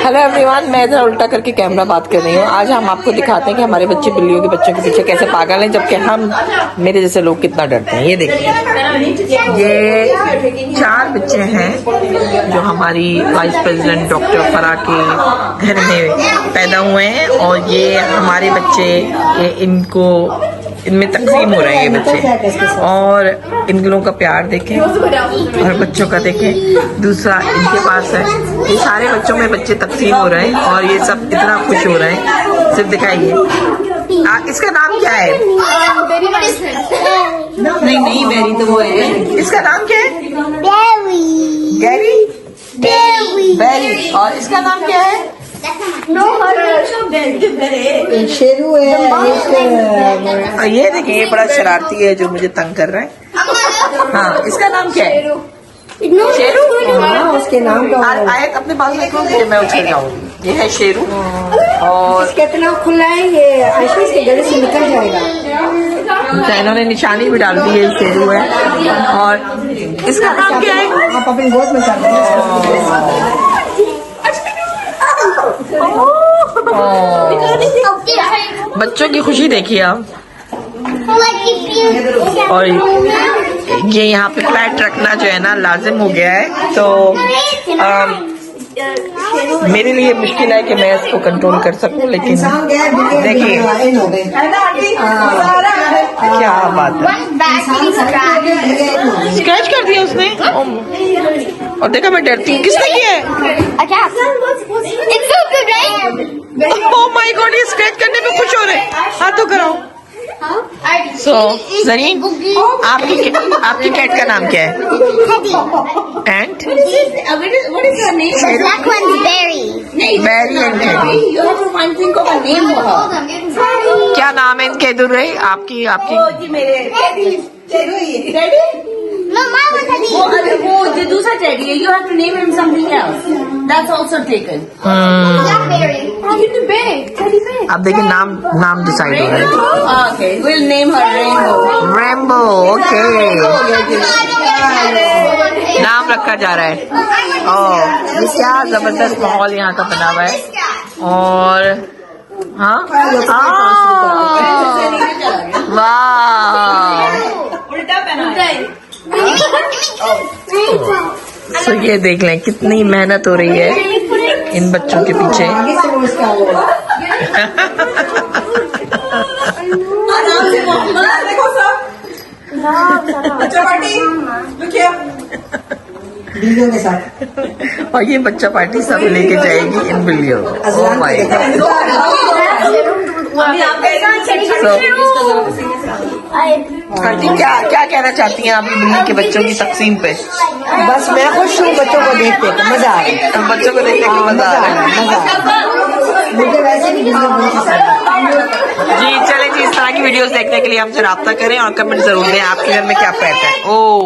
Hello everyone, मैं इधर उल्टा करके कैमरा बात कर रही हूँ। आज हम आपको दिखाते हैं कि हमारे बच्चे बिल्लियों के बच्चों के पीछे कैसे पागल हैं, जबकि हम मेरे जैसे लोग कितना डरते हैं। ये देखिए, ये 4 बच्चे हैं जो हमारी वाइस प्रेसिडेंट डॉक्टर फरा के घर में पैदा हुए हैं, और ये हमारे बच्चे इनमें तकसीम हो रहे हैं ये बच्चे। और इन लोगों का प्यार देखें और बच्चों का देखें। दूसरा इनके पास है, ये सारे बच्चों में बच्चे तकसीम हो रहे हैं और ये सब इतना खुश हो रहे हैं। सिर्फ दिखाइए, इसका नाम क्या है? नहीं बेरी तो वो है। इसका नाम क्या है? बेरी। और इसका नाम क्या है? शेरू है। ये देखिए, ये बड़ा शरारती है जो मुझे तंग कर रहा है। हाँ, इसका नाम क्या है? शेरू। हाँ, उसके नाम का आए अपने पास रखोगे, मैं उछल जाऊंगी। ये है शेरू। और कितना खुला है ये, आशीष के गले से निकल जाएगा। इन्होंने निशानी भी डाल दी है, शेरू है। और इसका नाम क्या है? आप अपने गोद में कर दो। बच्चों की खुशी देखिए आप। और ये यहाँ पे फ्लैट रखना जो है ना लाजिम हो गया है, तो मेरे लिए मुश्किल है कि मैं इसको कंट्रोल कर सकूं, लेकिन देखिए क्या बात है। स्क्रैच कर दिया उसने, और देखा मैं डरती हूँ। किसने किया है? ओह माय गॉड, ये स्क्रैच करने पे खुश हो रहे हैं। हाथों कराओ। जरीन, आपकी कैट का नाम क्या है? एंड बेरी एंड क्या नाम है इनके? दूर रहे आपकी वो जो दूसरा टेडी है, you have to name him something else. That's also taken. अब देखिए नाम डिसाइड हो रहा है। Okay, we'll name her Rainbow. Rainbow. Okay, नाम रखा जा रहा है। ओह, ये क्या जबरदस्त माहौल यहाँ का बना हुआ है। और हाँ, वाह, तो ये देख लें कितनी मेहनत हो रही है इन बच्चों के पीछे। बिल्लियों के साथ। और ये बच्चा पार्टी सब लेके जाएगी इन बिल्लियों को। Oh my God. आंटी क्या कहना चाहती हैं आप बिल्ली के बच्चों की तकसीम पे? बस मैं खुश हूँ बच्चों को देखते, मजा आ रहा है। बच्चों को देखने का मजा आ रहा है। मुझे वैसे भी बिल्ली बहुत पसंद है। जी चलें जी, इस तरह की वीडियोस देखने के लिए हमसे राब्ता करें और कमेंट जरूर दें आपके घर में क्या पेट है। ओह।